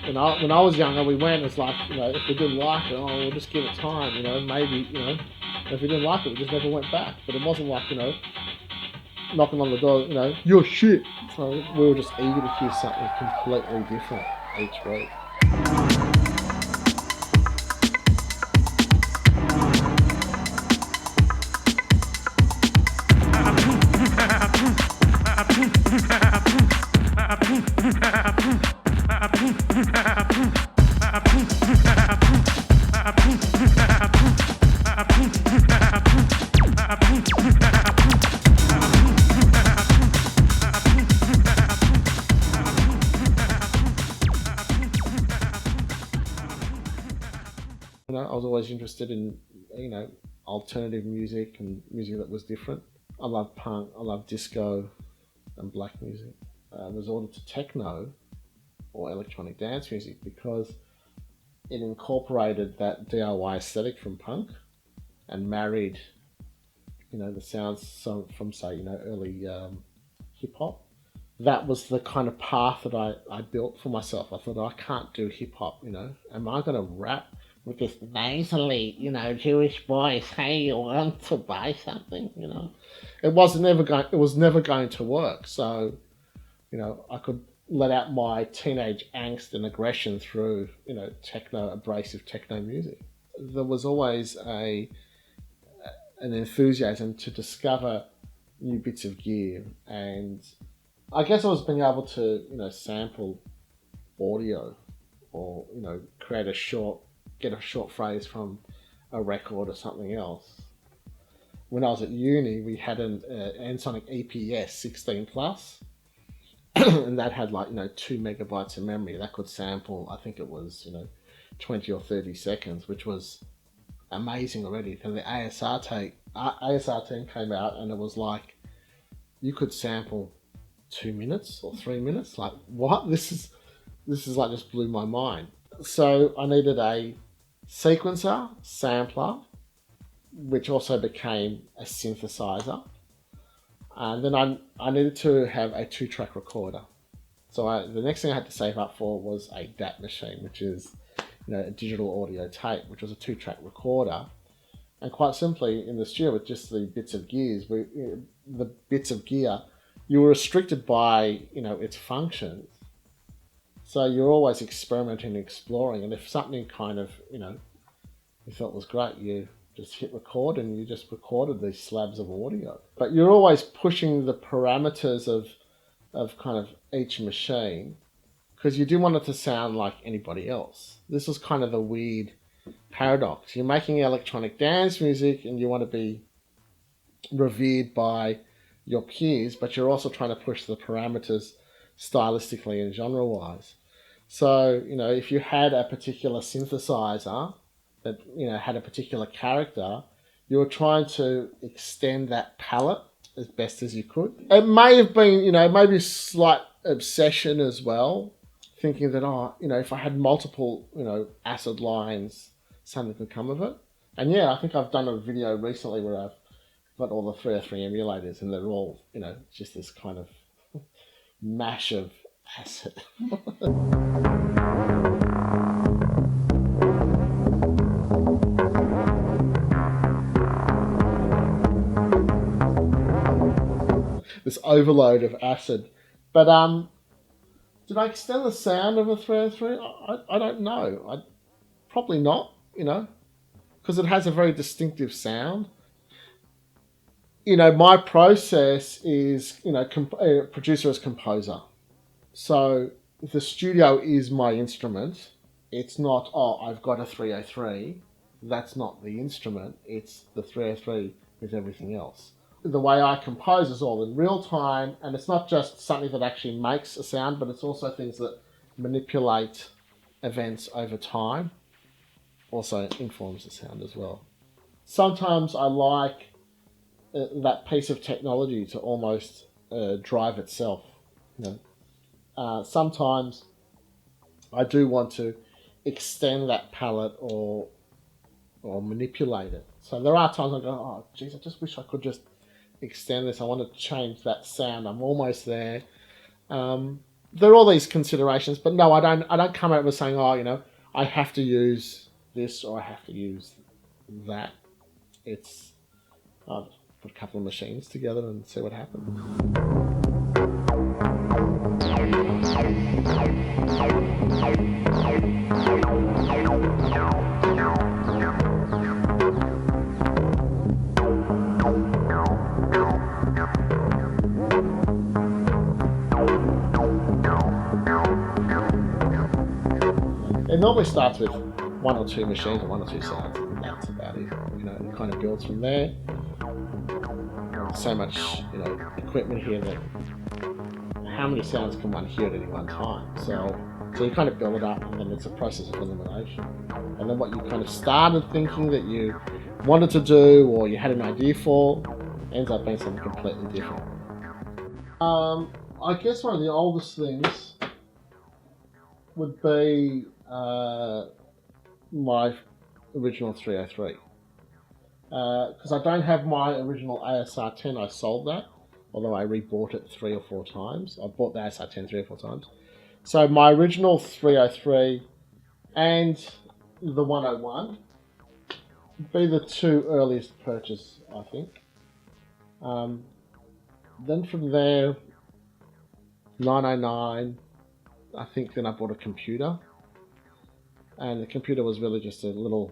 When I was younger, we went, it's like, if we didn't like it, oh, we'll just give it time, maybe, if we didn't like it, we just never went back. But it wasn't like, knocking on the door, you're shit. So we were just eager to hear something completely different each week. I was always interested in, alternative music and music that was different. I love punk, I love disco and black music. I resorted to techno or electronic dance music because it incorporated that DIY aesthetic from punk and married, the sounds from say, early hip hop. That was the kind of path that I built for myself. I thought, I can't do hip hop, Am I going to rap with this nasally, Jewish voice? Hey, you want to buy something? It was never going to work. So, I could let out my teenage angst and aggression through, abrasive techno music. There was always an enthusiasm to discover new bits of gear, and I guess I was being able to, sample audio or, get a short phrase from a record or something else. When I was at uni, we had an Ensoniq EPS 16 plus, and that had 2 megabytes of memory. That could sample, I think it was, 20 or 30 seconds, which was amazing already. Then the ASR team came out and it was like, you could sample 2 minutes or 3 minutes. Like, what? This is like, just blew my mind. So I needed a sequencer, sampler, which also became a synthesizer. And then I needed to have a 2-track recorder. So the next thing I had to save up for was a DAT machine, which is, a digital audio tape, which was a 2-track recorder. And quite simply, in the studio with just the bits of gear, you were restricted by, its functions. So you're always experimenting and exploring. And if something kind of, you thought was great, you just hit record and you just recorded these slabs of audio. But you're always pushing the parameters of kind of each machine because you do want it to sound like anybody else. This was kind of the weird paradox. You're making electronic dance music and you want to be revered by your peers, but you're also trying to push the parameters stylistically and genre-wise. So, if you had a particular synthesizer that, had a particular character, you were trying to extend that palette as best as you could. It may have been, maybe slight obsession as well, thinking that, if I had multiple, acid lines, something could come of it. And yeah, I think I've done a video recently where I've got all the 303 emulators and they're all, just this kind of mash of acid. This overload of acid. But did I extend the sound of a 303? I don't know. Probably not, because it has a very distinctive sound. My process is, producer as composer. So the studio is my instrument. It's not, I've got a 303. That's not the instrument. It's the 303 with everything else. The way I compose is all in real time, and it's not just something that actually makes a sound, but it's also things that manipulate events over time. Also informs the sound as well. Sometimes I like that piece of technology to almost drive itself. Sometimes I do want to extend that palette or manipulate it. So there are times I go, oh, geez, I just wish I could just extend this. I want to change that sound. I'm almost there. there are all these considerations, but no, I don't come out with saying, oh, I have to use this or I have to use that. It's I'll put a couple of machines together and see what happens. It normally starts with one or two machines or one or two sounds, and that's about it. It kind of builds from there. So much, equipment here that how many sounds can one hear at any one time? So you kind of build it up, and then it's a process of elimination. And then what you kind of started thinking that you wanted to do or you had an idea for ends up being something completely different. I guess one of the oldest things would be my original 303. Because I don't have my original ASR 10, I sold that, although I rebought it 3 or 4 times. I bought the ASR 10 3 or 4 times. So my original 303 and the 101 would be the two earliest purchases, I think. Then from there, 909, I think then I bought a computer. And the computer was really just a little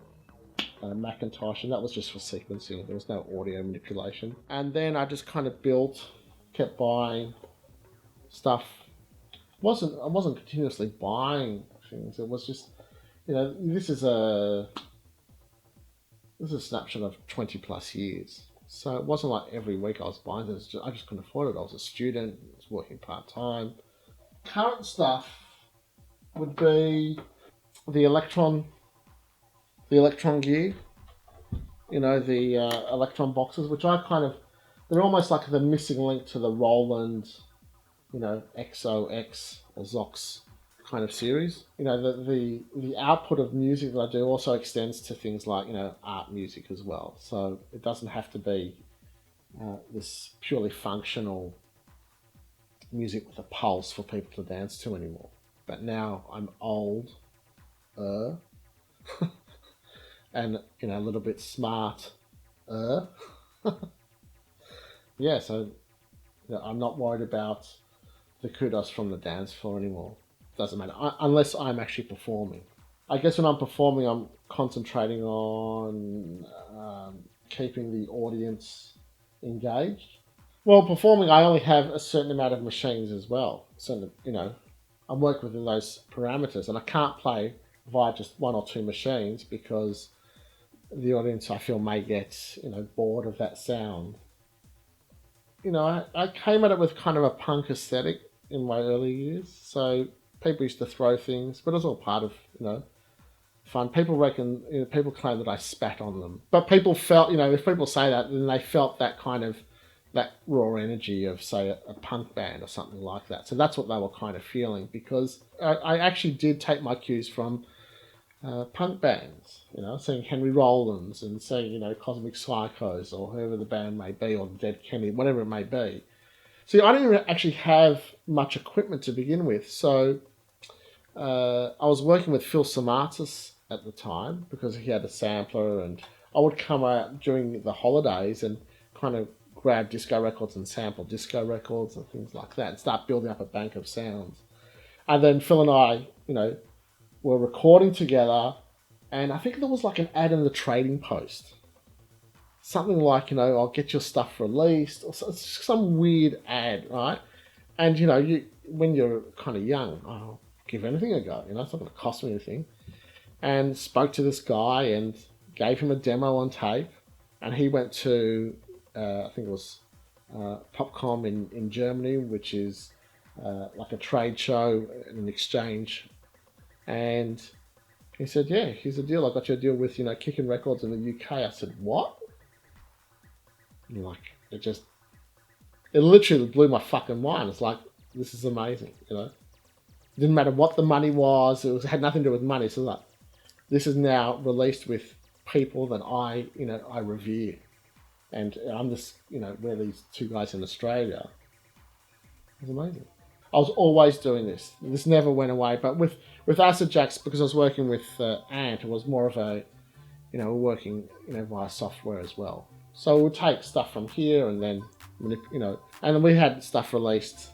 Macintosh, and that was just for sequencing. There was no audio manipulation. And then I just kind of kept buying stuff. I wasn't continuously buying things. It was just, this is a snapshot of 20 plus years. So it wasn't like every week I was buying things. I just couldn't afford it. I was a student. I was working part time. Current stuff would be the Electron gear, the Electron boxes, which they're almost like the missing link to the Roland, XOX or Zox kind of series. The output of music that I do also extends to things like, art music as well. So it doesn't have to be this purely functional music with a pulse for people to dance to anymore. But now I'm old. And a little bit smart. Yeah, so I'm not worried about the kudos from the dance floor anymore. Doesn't matter unless I'm actually performing. I guess when I'm performing, I'm concentrating on keeping the audience engaged. Well, performing, I only have a certain amount of machines as well. So I'm working within those parameters, and I can't play via just one or two machines because the audience, I feel, may get bored of that sound. I came at it with kind of a punk aesthetic in my early years, so people used to throw things, but it was all part of fun. People people claim that I spat on them, but people felt, if people say that, then they felt that kind of that raw energy of, say, a punk band or something like that. So that's what they were kind of feeling, because I actually did take my cues from punk bands, seeing Henry Rollins and seeing, Cosmic Psychos or whoever the band may be, or Dead Kennedy, whatever it may be. See, I didn't actually have much equipment to begin with, so I was working with Phil Samatas at the time because he had a sampler, and I would come out during the holidays and kind of grab disco records and sample disco records and things like that and start building up a bank of sounds. And then Phil and I, were recording together, and I think there was like an ad in the Trading Post. Something like, I'll get your stuff released, or some weird ad, right? And, when you're kind of young, I'll give anything a go, it's not going to cost me anything. And spoke to this guy and gave him a demo on tape, and he went to, I think it was Popcom in Germany, which is like a trade show and an exchange. And he said, yeah, here's the deal. I got you a deal with, Kicking Records in the UK. I said, what? And it literally blew my fucking mind. It's like, this is amazing, It didn't matter what the money was. It had nothing to do with money. So like, this is now released with people that I revere. And I'm just, we're these two guys in Australia. It's amazing. I was always doing this. This never went away. But with Acid Jacks, because I was working with Ant, it was more of a, we're working, via software as well. So we'll take stuff from here and then, and then we had stuff released,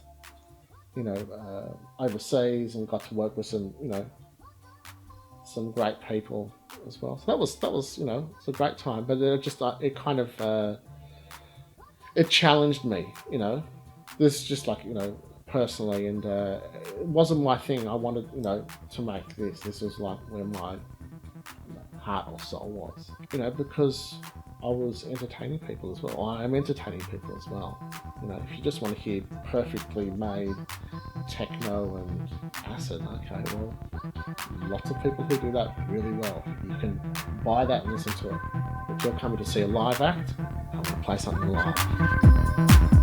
overseas, and got to work with some great people as well. So that was it's a great time. But it kind of it challenged me, This is just like personally, and it wasn't my thing. I wanted to make this. This was like where my heart or soul was, because I was entertaining people as well. I am entertaining people as well. If you just want to hear perfectly made techno and acid, okay, well, lots of people who do that really well. You can buy that and listen to it. If you're coming to see a live act, I'm going to play something live.